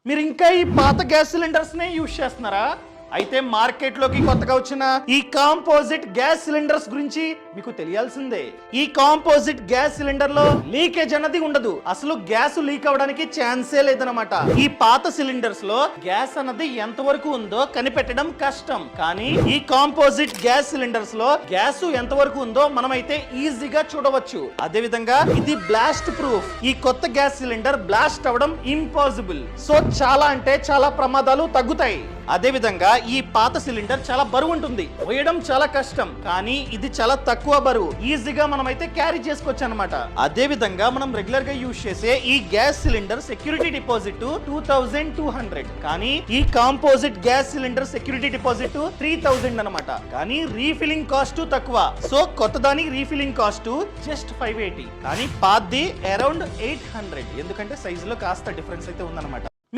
మీరు ఇంకా ఈ పాత గ్యాస్ సిలిండర్స్ నే యూజ్ చేస్తున్నారా? అయితే మార్కెట్ లోకి కొత్తగా వచ్చిన ఈ కాంపోజిట్ గ్యాస్ సిలిండర్స్ గురించి మీకు తెలియాల్సిందే. ఈ కాంపోజిట్ గ్యాస్ సిలిండర్ లో లీకేజ్ అన్నది ఉండదు. అసలు గ్యాస్ లీక్ అవడానికి ఛాన్సే లేదన్నమాట. ఈ పాత సిలిండర్స్ లో గ్యాస్ అన్నది ఎంత వరకు ఉందో కనిపెట్టడం కష్టం. కానీ ఈ కాంపోజిట్ గ్యాస్ సిలిండర్స్ లో గ్యాస్ ఎంత వరకు ఉందో మనమైతే ఈజీగా చూడవచ్చు. అదే విధంగా ఇది బ్లాస్ట్ ప్రూఫ్. ఈ కొత్త గ్యాస్ సిలిండర్ బ్లాస్ట్ అవ్వడం ఇంపాసిబుల్. సో చాలా అంటే చాలా ప్రమాదాలు తగ్గుతాయి. అదే విధంగా ఈ పాత సిలిండర్ చాలా బరువు ఉంటుంది, వేయడం చాలా కష్టం. కానీ ఇది చాలా తక్కువ బరువు, ఈజీగా మనమైతే క్యారీ చేసుకోవచ్చు అనమాట. అదే విధంగా మనం రెగ్యులర్ గా యూజ్ చేసే ఈ గ్యాస్ సిలిండర్ సెక్యూరిటీ డిపాజిట్ 2200, కానీ ఈ composite gas cylinder security deposit 3000 అనమాట. కానీ రీఫిల్లింగ్ కాస్ట్ తక్కువ. సో కొత్త దానికి రీఫిల్లింగ్ కాస్ట్ జస్ట్ 580, కానీ పాతది అరౌండ్ 800. ఎందుకంటే సైజ్ లో కాస్త డిఫరెన్స్ అయితే ఉందన్నమాట.